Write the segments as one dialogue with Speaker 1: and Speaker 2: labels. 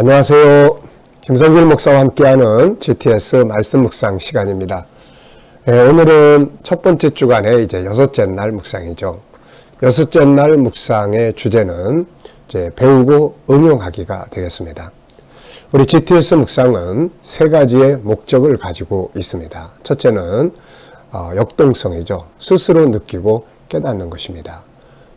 Speaker 1: 안녕하세요. 김성길 목사와 함께하는 GTS 말씀 묵상 시간입니다. 오늘은 첫 번째 주간의 이제 여섯째 날 묵상이죠. 여섯째 날 묵상의 주제는 이제 배우고 응용하기가 되겠습니다. 우리 GTS 묵상은 세 가지의 목적을 가지고 있습니다. 첫째는 역동성이죠. 스스로 느끼고 깨닫는 것입니다.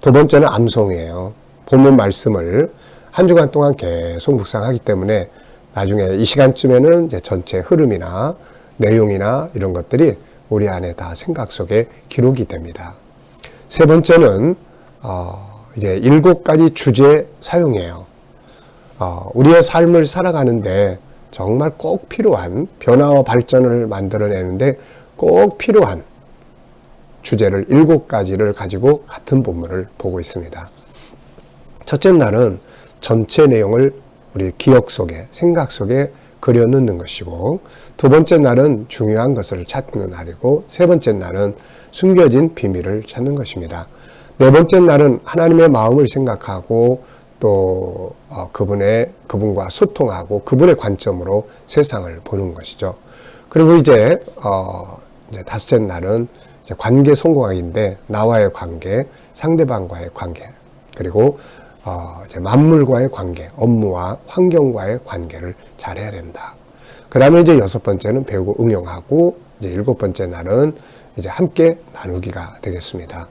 Speaker 1: 두 번째는 암송이에요. 본문 말씀을 한 주간 동안 계속 묵상하기 때문에 나중에 이 시간쯤에는 이제 전체 흐름이나 내용이나 이런 것들이 우리 안에 다 생각 속에 기록이 됩니다. 세 번째는 이제 7가지 주제 사용이에요. 우리의 삶을 살아가는데 정말 꼭 필요한 변화와 발전을 만들어내는데 꼭 필요한 주제를 7가지를 가지고 같은 본문을 보고 있습니다. 첫째 날은 전체 내용을 우리 기억 속에, 생각 속에 그려넣는 것이고, 두 번째 날은 중요한 것을 찾는 날이고, 세 번째 날은 숨겨진 비밀을 찾는 것입니다. 네 번째 날은 하나님의 마음을 생각하고 또 그분과 소통하고 그분의 관점으로 세상을 보는 것이죠. 그리고 이제 다섯째 날은 이제 관계 성공학인데 나와의 관계, 상대방과의 관계, 그리고 이제 만물과의 관계, 업무와 환경과의 관계를 잘해야 된다. 그 다음에 이제 여섯 번째는 배우고 응용하고, 이제 일곱 번째 날은 이제 함께 나누기가 되겠습니다.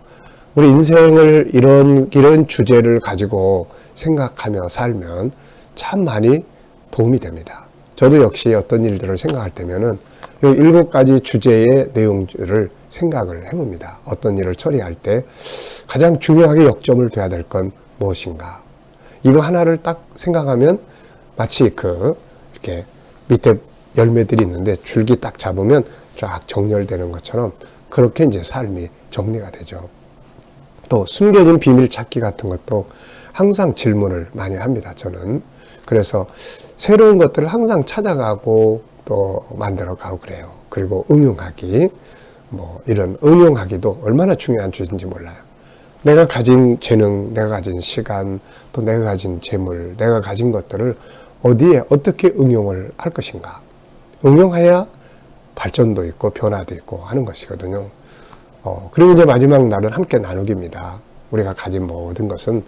Speaker 1: 우리 인생을 이런 주제를 가지고 생각하며 살면 참 많이 도움이 됩니다. 저도 역시 어떤 일들을 생각할 때면은 이 7가지 주제의 내용들을 생각을 해봅니다. 어떤 일을 처리할 때 가장 중요하게 역점을 둬야 될 건 무엇인가? 이거 하나를 딱 생각하면 마치 이렇게 밑에 열매들이 있는데 줄기 딱 잡으면 쫙 정렬되는 것처럼 그렇게 이제 삶이 정리가 되죠. 또 숨겨진 비밀 찾기 같은 것도 항상 질문을 많이 합니다, 저는. 그래서 새로운 것들을 항상 찾아가고 또 만들어가고 그래요. 그리고 응용하기, 이런 응용하기도 얼마나 중요한 주제인지 몰라요. 내가 가진 재능, 내가 가진 시간, 또 내가 가진 재물, 내가 가진 것들을 어디에 어떻게 응용을 할 것인가. 응용해야 발전도 있고 변화도 있고 하는 것이거든요. 그리고 이제 마지막 날은 함께 나누기입니다. 우리가 가진 모든 것은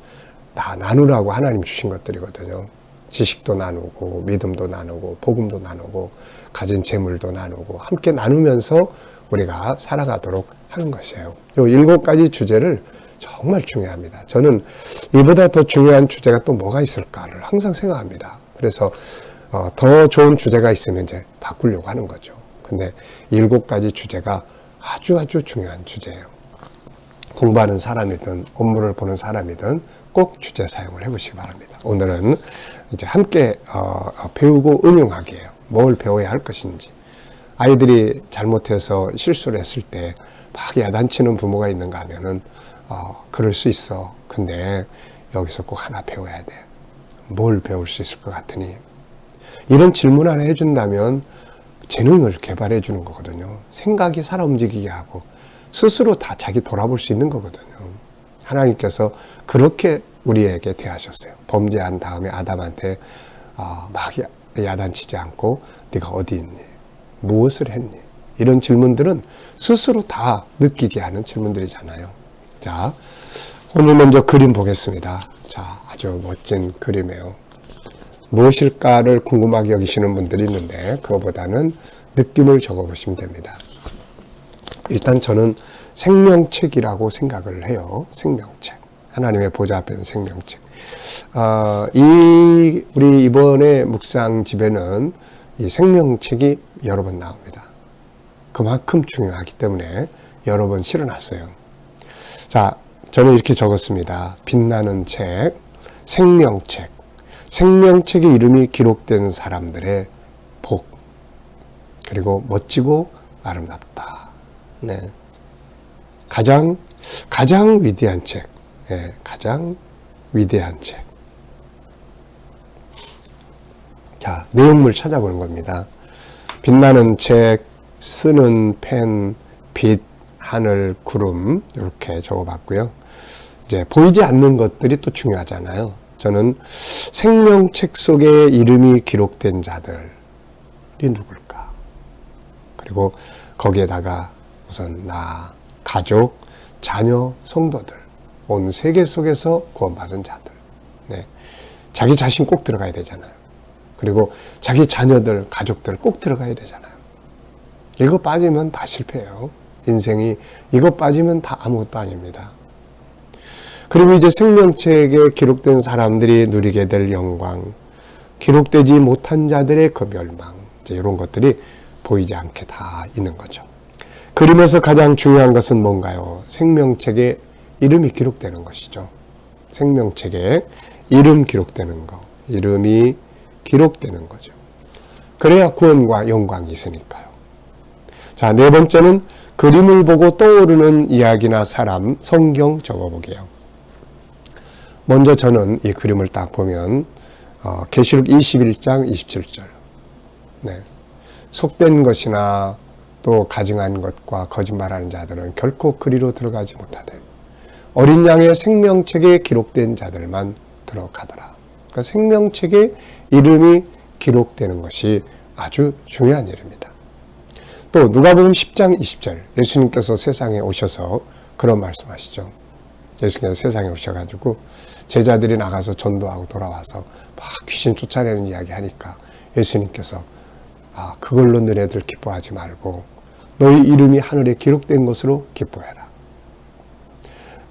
Speaker 1: 다 나누라고 하나님 주신 것들이거든요. 지식도 나누고, 믿음도 나누고, 복음도 나누고, 가진 재물도 나누고, 함께 나누면서 우리가 살아가도록 하는 것이에요. 이 7가지 주제를 정말 중요합니다. 저는 이보다 더 중요한 주제가 또 뭐가 있을까를 항상 생각합니다. 그래서 더 좋은 주제가 있으면 이제 바꾸려고 하는 거죠. 근데 7가지 주제가 아주 중요한 주제예요. 공부하는 사람이든 업무를 보는 사람이든 꼭 주제 사용을 해보시기 바랍니다. 오늘은 이제 함께 배우고 응용하기예요. 뭘 배워야 할 것인지. 아이들이 잘못해서 실수를 했을 때 막 야단치는 부모가 있는가 하면은 그럴 수 있어. 근데 여기서 꼭 하나 배워야 돼. 뭘 배울 수 있을 것 같으니? 이런 질문 하나 해준다면 재능을 개발해 주는 거거든요. 생각이 살아 움직이게 하고 스스로 다 자기 돌아볼 수 있는 거거든요. 하나님께서 그렇게 우리에게 대하셨어요. 범죄한 다음에 아담한테 막 야단치지 않고 네가 어디 있니? 무엇을 했니? 이런 질문들은 스스로 다 느끼게 하는 질문들이잖아요. 자, 오늘 먼저 그림 보겠습니다. 자, 아주 멋진 그림이에요. 무엇일까를 궁금하게 여기시는 분들이 있는데 그거보다는 느낌을 적어보시면 됩니다. 일단 저는 생명책이라고 생각을 해요. 생명책. 하나님의 보좌 앞에 있는 생명책. 우리 이번에 묵상 집에는 이 생명책이 여러 번 나옵니다. 그만큼 중요하기 때문에 여러 번 실어놨어요. 자, 저는 이렇게 적었습니다. 빛나는 책, 생명책. 생명책의 이름이 기록된 사람들의 복. 그리고 멋지고 아름답다. 네. 가장 위대한 책. 예, 가장 위대한 책. 자, 내용물 찾아보는 겁니다. 빛나는 책, 쓰는 펜, 빛, 하늘, 구름 이렇게 적어봤고요. 이제 보이지 않는 것들이 또 중요하잖아요. 저는 생명책 속에 이름이 기록된 자들이 누굴까? 그리고 거기에다가 우선 나, 가족, 자녀, 성도들, 온 세계 속에서 구원받은 자들. 네. 자기 자신 꼭 들어가야 되잖아요. 그리고 자기 자녀들, 가족들 꼭 들어가야 되잖아요. 이거 빠지면 다 실패해요. 인생이 이거 빠지면 다 아무것도 아닙니다. 그리고 이제 생명책에 기록된 사람들이 누리게 될 영광, 기록되지 못한 자들의 그 멸망, 이제 이런 것들이 보이지 않게 다 있는 거죠. 그림에서 가장 중요한 것은 뭔가요? 생명책에 이름이 기록되는 것이죠. 생명책에 이름 기록되는 거, 이름이 기록되는 거죠. 그래야 구원과 영광이 있으니까요. 자, 네 번째는 그림을 보고 떠오르는 이야기나 사람, 성경 적어보게요. 먼저 저는 이 그림을 딱 보면 계시록 21장 27절. 네. 속된 것이나 또 가증한 것과 거짓말하는 자들은 결코 그리로 들어가지 못하되 어린 양의 생명책에 기록된 자들만 들어가더라. 그러니까 생명책에 이름이 기록되는 것이 아주 중요한 일입니다. 또 누가복음 10장 20절 예수님께서 세상에 오셔서 그런 말씀하시죠. 예수님께서 세상에 오셔가지고 제자들이 나가서 전도하고 돌아와서 막 귀신 쫓아내는 이야기 하니까 예수님께서 그걸로 너네들 기뻐하지 말고 너희 이름이 하늘에 기록된 것으로 기뻐해라.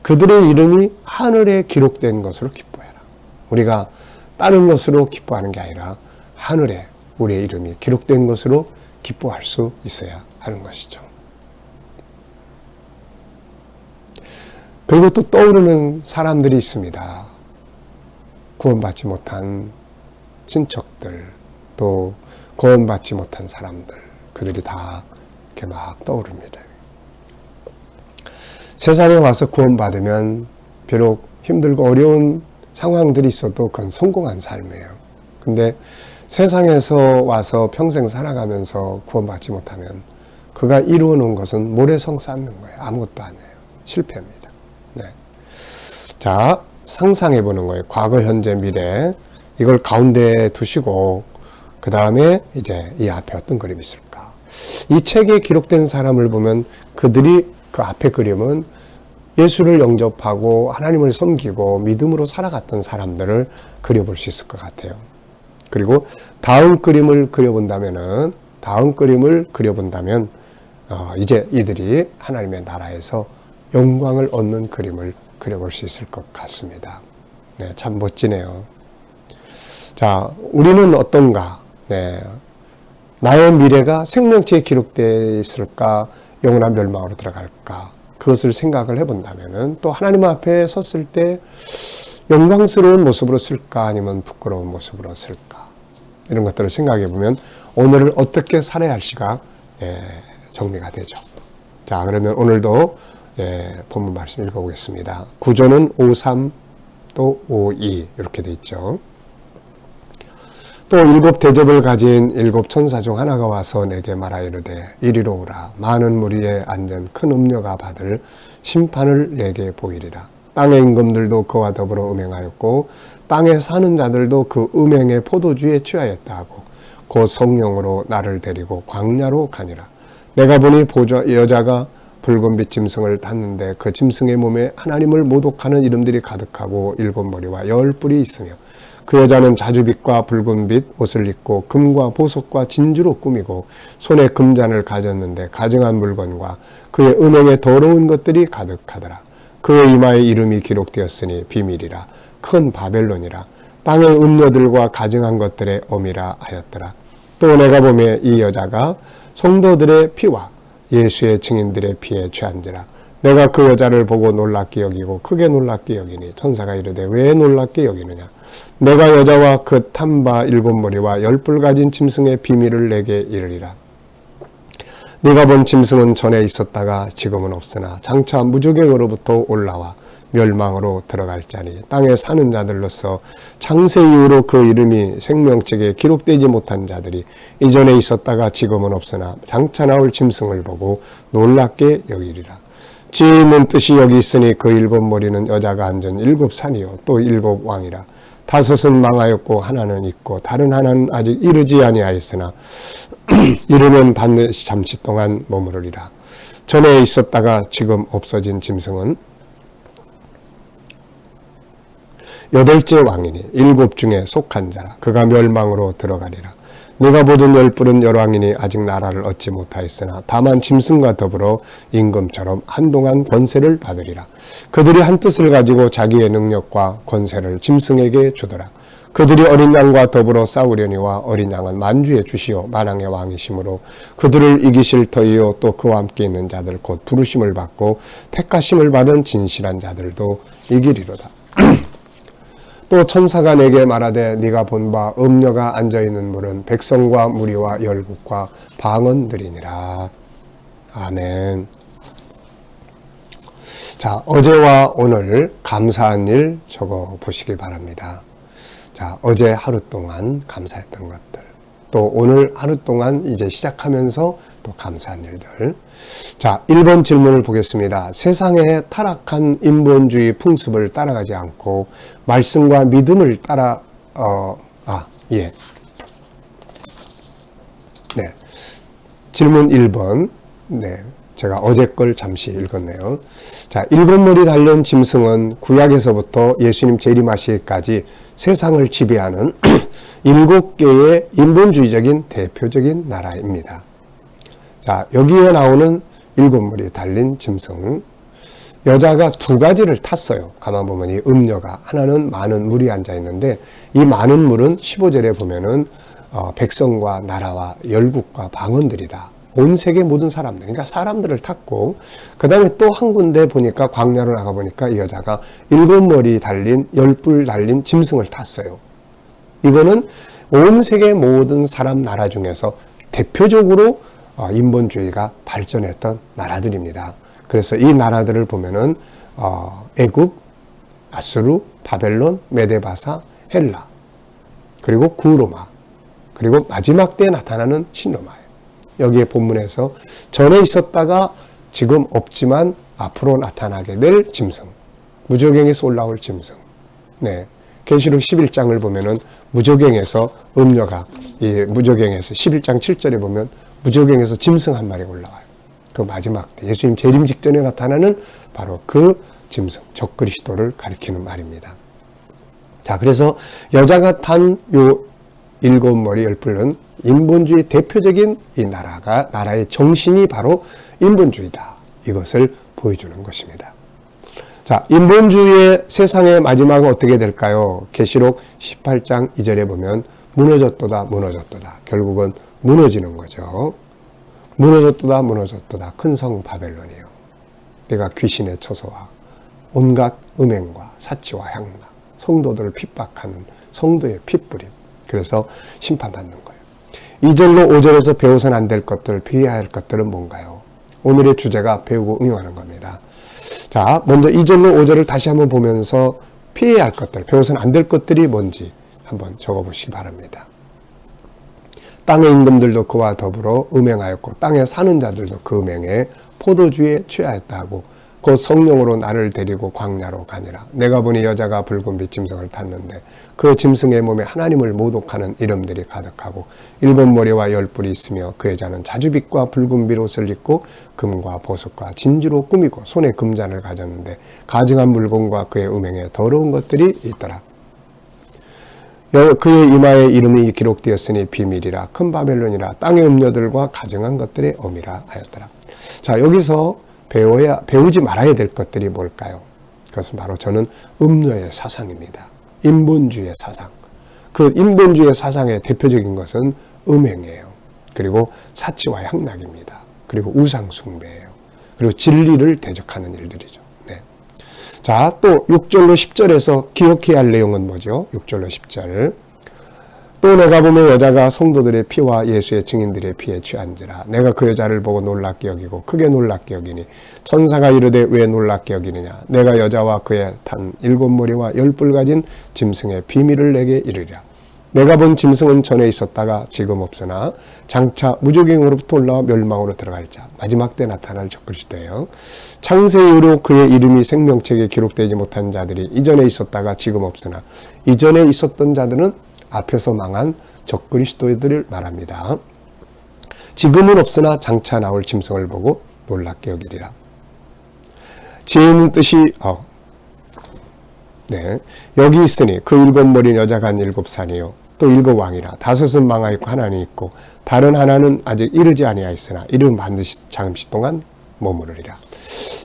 Speaker 1: 그들의 이름이 하늘에 기록된 것으로 기뻐해라. 우리가 다른 것으로 기뻐하는 게 아니라 하늘에 우리의 이름이 기록된 것으로 기뻐할 수 있어야 하는 것이죠. 그리고 또 떠오르는 사람들이 있습니다. 구원받지 못한 친척들, 또 구원받지 못한 사람들, 그들이 다 이렇게 막 떠오릅니다. 세상에 와서 구원받으면 비록 힘들고 어려운 상황들이 있어도 그건 성공한 삶이에요. 근데 세상에서 와서 평생 살아가면서 구원받지 못하면 그가 이루어 놓은 것은 모래성 쌓는 거예요. 아무것도 아니에요. 실패입니다. 네. 자, 상상해 보는 거예요. 과거, 현재, 미래. 이걸 가운데에 두시고 그 다음에 이제 이 앞에 어떤 그림이 있을까? 이 책에 기록된 사람을 보면 그들이 그 앞에 그림은 예수를 영접하고 하나님을 섬기고 믿음으로 살아갔던 사람들을 그려볼 수 있을 것 같아요. 그리고 다음 그림을 그려본다면 이제 이들이 하나님의 나라에서 영광을 얻는 그림을 그려볼 수 있을 것 같습니다. 네, 참 멋지네요. 자, 우리는 어떤가? 네, 나의 미래가 생명체에 기록되어 있을까? 영원한 멸망으로 들어갈까? 그것을 생각을 해본다면 또 하나님 앞에 섰을 때 영광스러운 모습으로 쓸까? 아니면 부끄러운 모습으로 쓸까? 이런 것들을 생각해 보면 오늘을 어떻게 살아야 할지가 정리가 되죠. 자, 그러면 오늘도 본문 말씀 읽어보겠습니다. 구조는 53 또 52 이렇게 돼 있죠. 또 일곱 대접을 가진 일곱 천사 중 하나가 와서 내게 말하이르되 이리로 오라. 많은 무리에 앉은 큰 음녀가 받을 심판을 내게 보이리라. 땅의 임금들도 그와 더불어 음행하였고 땅에 사는 자들도 그 음행의 포도주에 취하였다 하고 곧 성령으로 나를 데리고 광야로 가니라. 내가 보니 여자가 붉은빛 짐승을 탔는데 그 짐승의 몸에 하나님을 모독하는 이름들이 가득하고 일곱 머리와 열 뿔이 있으며 그 여자는 자주빛과 붉은빛 옷을 입고 금과 보석과 진주로 꾸미고 손에 금잔을 가졌는데 가증한 물건과 그의 음행에 더러운 것들이 가득하더라. 그의 이마에 이름이 기록되었으니 비밀이라 큰 바벨론이라 땅의 음녀들과 가증한 것들의 어미라 하였더라. 또 내가 보매 이 여자가 성도들의 피와 예수의 증인들의 피에 취한지라. 내가 그 여자를 보고 놀랍게 여기고 크게 놀랍게 여기니 천사가 이르되 왜 놀랍게 여기느냐. 내가 여자와 그 탐바 일곱 머리와 열 뿔 가진 짐승의 비밀을 내게 이르리라. 네가 본 짐승은 전에 있었다가 지금은 없으나 장차 무저갱으로부터 올라와 멸망으로 들어갈 자니 땅에 사는 자들로서 창세 이후로 그 이름이 생명책에 기록되지 못한 자들이 이전에 있었다가 지금은 없으나 장차 나올 짐승을 보고 놀랍게 여기리라. 지는 뜻이 여기 있으니 그 일곱 머리는 여자가 앉은 일곱 산이요 또 일곱 왕이라. 다섯은 망하였고 하나는 있고 다른 하나는 아직 이르지 아니하였으나 이르면 반드시 잠시 동안 머무르리라. 전에 있었다가 지금 없어진 짐승은 여덟째 왕이니 일곱 중에 속한 자라. 그가 멸망으로 들어가리라. 내가 보던 열뿔은 열왕이니 아직 나라를 얻지 못하였으나 다만 짐승과 더불어 임금처럼 한동안 권세를 받으리라. 그들이 한 뜻을 가지고 자기의 능력과 권세를 짐승에게 주더라. 그들이 어린 양과 더불어 싸우려니와 어린 양은 만주의 주시오 만왕의 왕이시므로 그들을 이기실 터이요 또 그와 함께 있는 자들 곧 부르심을 받고 택하심을 받은 진실한 자들도 이기리로다. 또 천사가 내게 말하되 네가 본 바 음녀가 앉아있는 물은 백성과 무리와 열국과 방언들이니라. 아멘. 자, 어제와 오늘 감사한 일 적어 보시기 바랍니다. 자, 어제 하루 동안 감사했던 것들, 또 오늘 하루 동안 이제 시작하면서 또 감사한 일들. 자, 1번 질문을 보겠습니다. 세상의 타락한 인본주의 풍습을 따라가지 않고 말씀과 믿음을 따라 네. 질문 1번. 네. 제가 어제 걸 잠시 읽었네요. 자, 일곱 머리 달린 짐승은 구약에서부터 예수님 재림하시기까지 세상을 지배하는 7개의 인본주의적인 대표적인 나라입니다. 자, 여기에 나오는 일곱 머리 달린 짐승. 여자가 두 가지를 탔어요. 가만 보면 이 음녀가. 하나는 많은 물이 앉아 있는데 이 많은 물은 15절에 보면은 백성과 나라와 열국과 방언들이다. 온 세계 모든 사람들, 그러니까 사람들을 탔고, 그 다음에 또 한 군데 보니까 광야로 나가 보니까 이 여자가 일곱 머리 달린, 열뿔 달린 짐승을 탔어요. 이거는 온 세계 모든 사람 나라 중에서 대표적으로 인본주의가 발전했던 나라들입니다. 그래서 이 나라들을 보면은 애굽, 아수르, 바벨론, 메데바사, 헬라, 그리고 구로마, 그리고 마지막 때에 나타나는 신로마예요. 여기에 본문에서 전에 있었다가 지금 없지만 앞으로 나타나게 될 짐승, 무저갱에서 올라올 짐승. 네, 계시록 11장을 보면은 무저갱에서 음녀가 이 무저갱에서 11장 7절에 보면 무저갱에서 짐승 한 마리가 올라와요. 그 마지막 때 예수님 재림 직전에 나타나는 바로 그 짐승, 적그리스도를 가리키는 말입니다. 자, 그래서 여자가 탄 요 일곱 머리 열뿔은 인본주의 대표적인 이 나라의 정신이 바로 인본주의다. 이것을 보여주는 것입니다. 자, 인본주의의 세상의 마지막은 어떻게 될까요? 계시록 18장 2절에 보면 무너졌도다 무너졌도다. 결국은 무너지는 거죠. 무너졌도다 무너졌도다. 큰 성 바벨론이요. 내가 귀신의 처소와 온갖 음행과 사치와 향락, 성도들을 핍박하는 성도의 핏부림. 그래서 심판받는 거예요. 2절로 5절에서 배워서는 안 될 것들, 피해야 할 것들은 뭔가요? 오늘의 주제가 배우고 응용하는 겁니다. 자, 먼저 2절로 5절을 다시 한번 보면서 피해야 할 것들, 배워서는 안 될 것들이 뭔지 한번 적어보시기 바랍니다. 땅의 임금들도 그와 더불어 음행하였고 땅에 사는 자들도 그 음행에 포도주에 취하였다 하고 곧 성령으로 나를 데리고 광야로 가니라. 내가 보니 여자가 붉은 빛 짐승을 탔는데 그 짐승의 몸에 하나님을 모독하는 이름들이 가득하고 일곱 머리와 열뿔이 있으며 그 여자는 자주빛과 붉은 빛 옷을 입고 금과 보석과 진주로 꾸미고 손에 금잔을 가졌는데 가증한 물건과 그의 음행에 더러운 것들이 있더라. 그의 이마에 이름이 기록되었으니 비밀이라 큰 바벨론이라 땅의 음녀들과 가증한 것들의 어미라 하였더라. 자, 여기서 배우지 말아야 될 것들이 뭘까요? 그것은 바로 저는 음녀의 사상입니다. 인본주의의 사상. 그 인본주의의 사상의 대표적인 것은 음행이에요. 그리고 사치와 향락입니다. 그리고 우상숭배예요. 그리고 진리를 대적하는 일들이죠. 네. 자, 또 6절로 10절에서 기억해야 할 내용은 뭐죠? 6절로 10절. 또 내가 보면 여자가 성도들의 피와 예수의 증인들의 피에 취한지라. 내가 그 여자를 보고 놀랍게 여기고 크게 놀랍게 여기니 천사가 이르되 왜 놀랍게 여기느냐. 내가 여자와 그의 탄 일곱 머리와 열뿔 가진 짐승의 비밀을 내게 이르리라. 내가 본 짐승은 전에 있었다가 지금 없으나 장차 무조갱으로부터 올라와 멸망으로 들어갈 자, 마지막 때 나타날 적그리스도예요. 창세 이후로 그의 이름이 생명책에 기록되지 못한 자들이 이전에 있었다가 지금 없으나 이전에 있었던 자들은 앞에서 망한 적그리스도들을 말합니다. 지금은 없으나 장차 나올 짐승을 보고 놀랍게 여기리라. 지혜 있는 뜻이 여기 있으니 그 일곱 머리는 여자가 한 일곱 산이요 또 일곱 왕이라. 다섯은 망하였고 하나는 있고 다른 하나는 아직 이르지 아니하였으나 이르면 반드시 잠시 동안 머무르리라.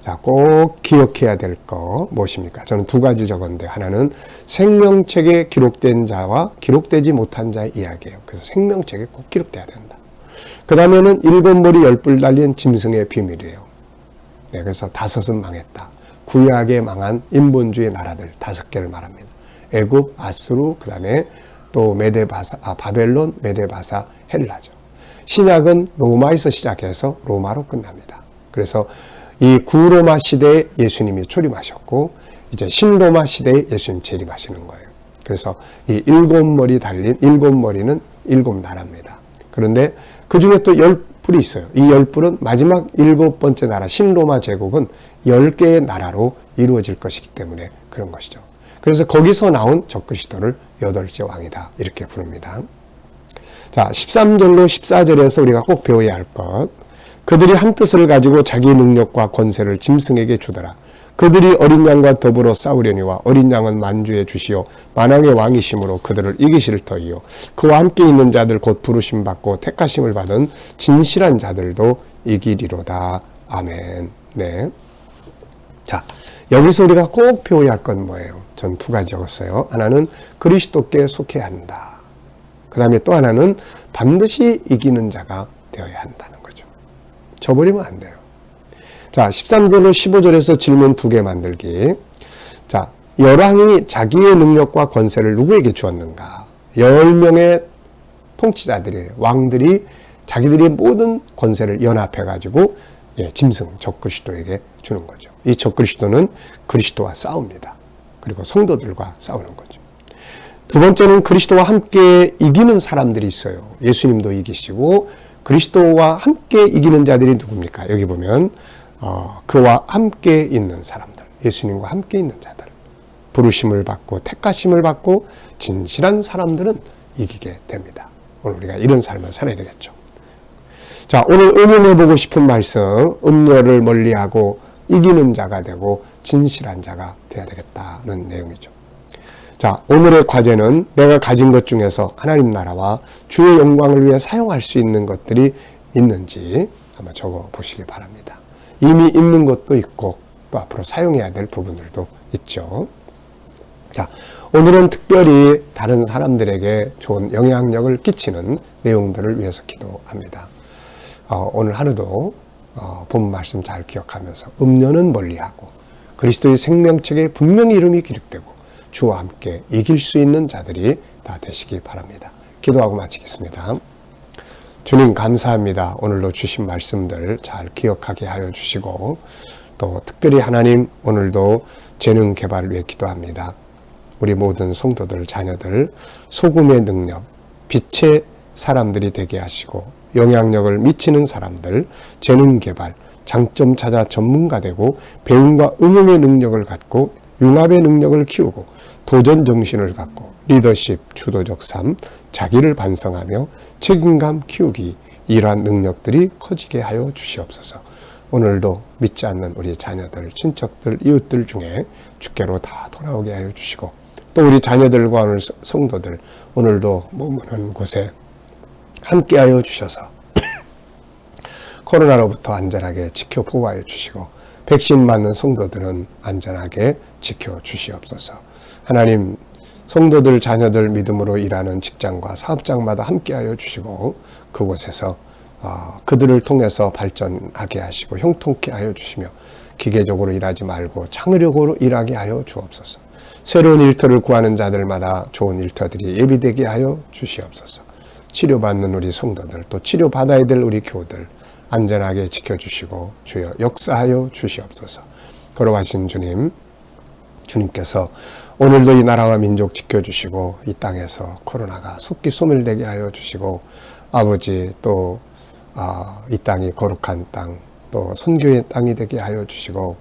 Speaker 1: 자, 꼭 기억해야 될 거 무엇입니까? 저는 두 가지 적었는데, 하나는 생명책에 기록된 자와 기록되지 못한 자의 이야기예요. 그래서 생명책에 꼭 기록돼야 된다. 그 다음에는 일곱 머리 열뿔 달린 짐승의 비밀이에요. 네, 그래서 다섯은 망했다. 구약에 망한 인본주의 나라들 5개를 말합니다. 애굽, 아수르, 그 다음에 또 바벨론, 메데바사, 헬라죠. 신약은 로마에서 시작해서 로마로 끝납니다. 그래서 이 구로마 시대에 예수님이 초림하셨고 이제 신로마 시대에 예수님 재림하시는 거예요. 그래서 이 일곱 머리 달린 일곱 머리는 일곱 나라입니다. 그런데 그 중에 또 10뿔이 있어요. 이 10뿔은 마지막 7번째 나라 신로마 제국은 10개의 나라로 이루어질 것이기 때문에 그런 것이죠. 그래서 거기서 나온 적그리스도를 8째 왕이다 이렇게 부릅니다. 자, 13절로 14절에서 우리가 꼭 배워야 할 것. 그들이 한 뜻을 가지고 자기 능력과 권세를 짐승에게 주더라. 그들이 어린 양과 더불어 싸우려니와 어린 양은 만주의 주시오 만왕의 왕이심으로 그들을 이기실 터이요 그와 함께 있는 자들 곧 부르심 받고 택하심을 받은 진실한 자들도 이기리로다. 아멘. 네. 자, 여기서 우리가 꼭 배워야 할 건 뭐예요? 전 두 가지 적었어요. 하나는 그리스도께 속해야 한다. 그 다음에 또 하나는 반드시 이기는 자가 되어야 한다는 거죠. 져버리면 안 돼요. 자, 13절로 15절에서 질문 2개 만들기. 자, 열왕이 자기의 능력과 권세를 누구에게 주었는가? 10명의 통치자들이, 왕들이 자기들의 모든 권세를 연합해가지고 짐승, 적그리스도에게 주는 거죠. 이 적그리스도는 그리스도와 싸웁니다. 그리고 성도들과 싸우는 거죠. 두 번째는 그리스도와 함께 이기는 사람들이 있어요. 예수님도 이기시고 그리스도와 함께 이기는 자들이 누굽니까? 여기 보면 그와 함께 있는 사람들, 예수님과 함께 있는 자들, 부르심을 받고 택하심을 받고 진실한 사람들은 이기게 됩니다. 오늘 우리가 이런 삶을 살아야 되겠죠. 자, 오늘 응용해보고 싶은 말씀, 음료를 멀리하고 이기는 자가 되고 진실한 자가 되어야 되겠다는 내용이죠. 자, 오늘의 과제는 내가 가진 것 중에서 하나님 나라와 주의 영광을 위해 사용할 수 있는 것들이 있는지 한번 적어 보시기 바랍니다. 이미 있는 것도 있고 또 앞으로 사용해야 될 부분들도 있죠. 자, 오늘은 특별히 다른 사람들에게 좋은 영향력을 끼치는 내용들을 위해서 기도합니다. 오늘 하루도 본 말씀 잘 기억하면서 음료는 멀리하고 그리스도의 생명책에 분명히 이름이 기록되고 주와 함께 이길 수 있는 자들이 다 되시기 바랍니다. 기도하고 마치겠습니다. 주님 감사합니다. 오늘도 주신 말씀들 잘 기억하게 하여 주시고 또 특별히 하나님 오늘도 재능 개발을 위해 기도합니다. 우리 모든 성도들, 자녀들 소금의 능력, 빛의 사람들이 되게 하시고 영향력을 미치는 사람들, 재능 개발, 장점 찾아 전문가 되고 배움과 응용의 능력을 갖고 융합의 능력을 키우고 도전 정신을 갖고 리더십, 주도적 삶, 자기를 반성하며 책임감 키우기 이러한 능력들이 커지게 하여 주시옵소서. 오늘도 믿지 않는 우리 자녀들, 친척들, 이웃들 중에 주께로 다 돌아오게 하여 주시고 또 우리 자녀들과 오늘 성도들 오늘도 머무는 곳에 함께하여 주셔서 코로나로부터 안전하게 지켜 보호하여 주시고 백신 맞는 성도들은 안전하게 지켜 주시옵소서. 하나님, 성도들, 자녀들 믿음으로 일하는 직장과 사업장마다 함께하여 주시고 그곳에서 그들을 통해서 발전하게 하시고 형통케 하여 주시며 기계적으로 일하지 말고 창의력으로 일하게 하여 주옵소서. 새로운 일터를 구하는 자들마다 좋은 일터들이 예비되게 하여 주시옵소서. 치료받는 우리 성도들, 또 치료받아야 될 우리 교우들 안전하게 지켜주시고 주여 역사하여 주시옵소서. 걸어가신 주님, 주님께서 오늘도 이 나라와 민족 지켜주시고 이 땅에서 코로나가 속기 소멸되게 하여 주시고 아버지 또 이 땅이 거룩한 땅 또 선교의 땅이 되게 하여 주시고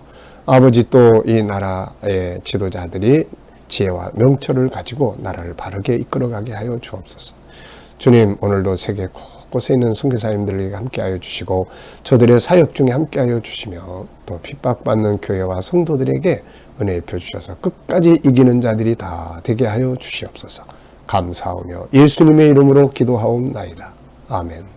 Speaker 1: 아버지 또 이 나라의 지도자들이 지혜와 명철을 가지고 나라를 바르게 이끌어가게 하여 주옵소서. 주님 오늘도 세계 곳곳에 있는 선교사님들에게 함께하여 주시고 저들의 사역 중에 함께하여 주시며 또 핍박받는 교회와 성도들에게 은혜 입혀 주셔서 끝까지 이기는 자들이 다 되게 하여 주시옵소서. 감사하며 예수님의 이름으로 기도하옵나이다. 아멘.